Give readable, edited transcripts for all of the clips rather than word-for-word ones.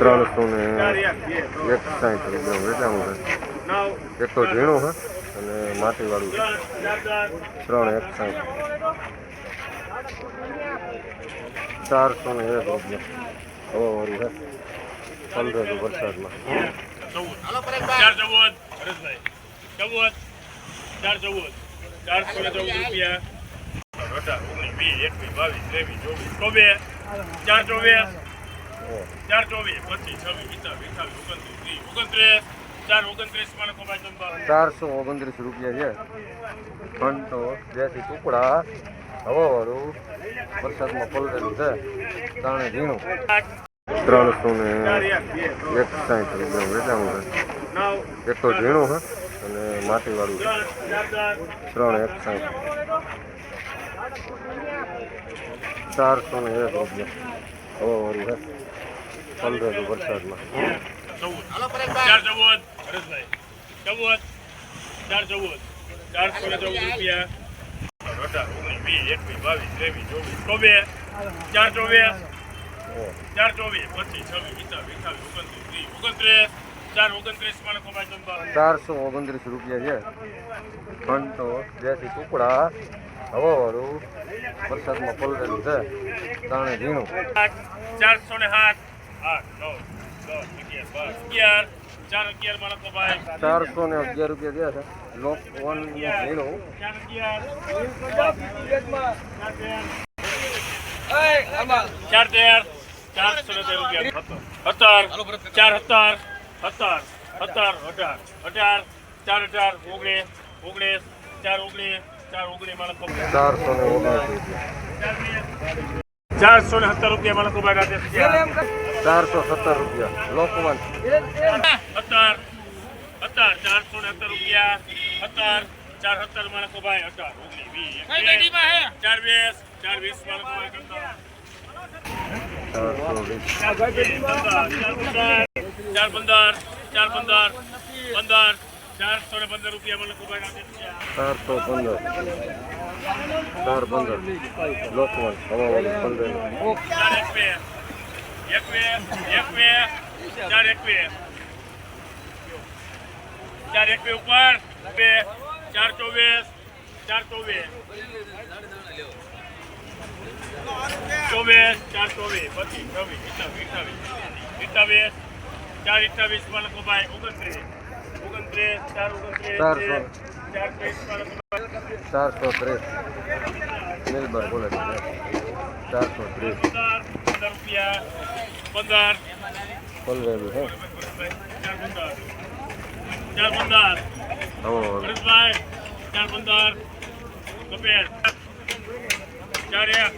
361 વેચાણું છે. એક તો ઝીણું છે અને માટીવાળું છે. 361 401 રૂપિયા હવાવાળું છે. પલરેલું વરસાદમાં 429 રૂપિયા છે. ઘંટો દેશી ટુકડા હવાવાળું વરસાદમાં પલરેલું છે. તાણે ઝીણું 361 રૂપિયા વેચાણું છે. એક તો ઝીણું છે અને માટીવાળું છે. 361 401 રૂપિયા હવાવાળું છે. પલરેલું વરસાદમાં 429 રૂપિયા છે. ઘંટો દેશી ટુકડા હવાવાળું વરસાદમાં પલરેલું છે. તાણે ઝીણું 411 રૂપિયા થયા છે. લોક વન ઝીણું 417 રૂપિયા માણસ ઉભા રાખે 417 રૂપિયા લોકવન 417 રૂપિયા 417 માણસ ઉભા 420 માણસ ઉભા 415 રૂપિયા મને ખબર 415 લોકવન હવાવાળું 421 ઉપર 424 424 430 મિલબર બોલે 430 રૂપિયા 15 પલરેલું છે. 415 હરેશભાઈ 415 કપેર 4 2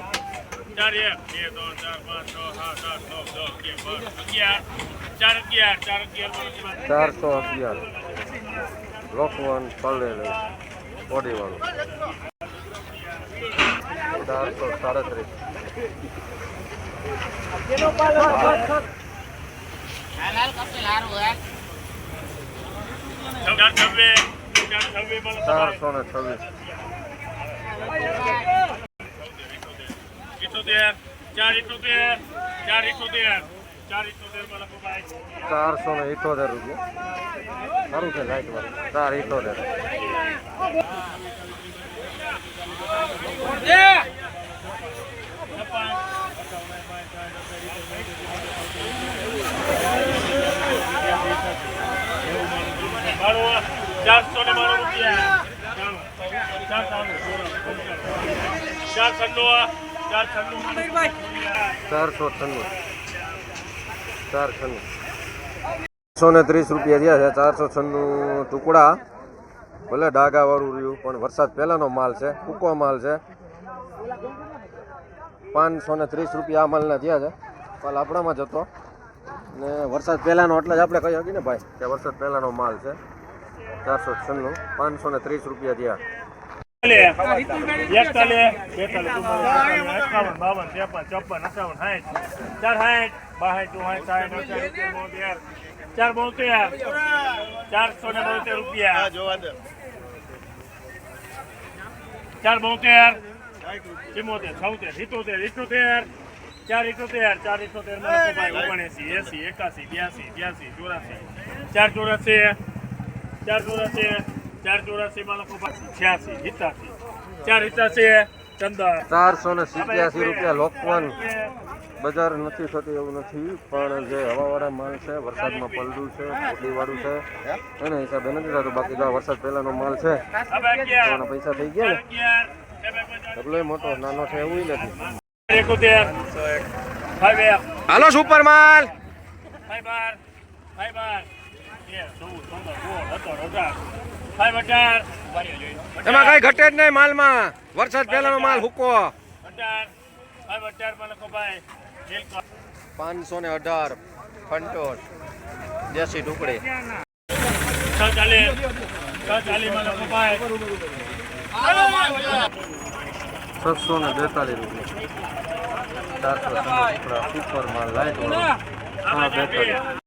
3 4 411 લોકવન પલરેલું બોડીવાળું 437 478 રૂપિયા સારું છે. લાઈટ વાળું 478 430 રૂપિયા થયા છે. 496 ટુકડા ભલે ડાઘા વાળું રહ્યું પણ વરસાદ પહેલાનો માલ છે. ટૂંકો માલ છે. 530 રૂપિયા આ માલના થયા છે. માલ આપણામાં જ હતો ને વરસાદ પહેલાનો એટલે જ આપણે કહી શકીએ ને ભાઈ કે વરસાદ પહેલાનો માલ છે. 496 530 રૂપિયા થયા. 472 રૂપિયા જોવા દે 472 74 77 78 478 478 માં લખો ભાઈ 79 80 81 82 83 484 માં લખો ભાઈ 86 87 ચંદા 487 રૂપિયા લોકવન. બજાર નથી થતી એવું નથી, પણ જે હવાવાળા માલ છે, વરસાદમાં પલડું છે, પોટલીવાળું છે, એના હિસાબે નથી થતું. બાકી જો આ વરસાદ પહેલાનો માલ છે, એના પૈસા થઈ ગયા ને, એટલો મોટો નાનો છે એવું નથી. 71 5 હાલો સુપર માલ. 5 12 5 એમાં કઈ ઘટે જ નહીં માલમાં. વરસાદ પહેલાનો માલ હુકો. 18 માં લખો ભાઈ 518 ફંટોર દેશી ટુકડી. 640 માં લખો ભાઈ 642 રૂપિયા. 400 સુપર માલ લાઈટ વાળો. 42.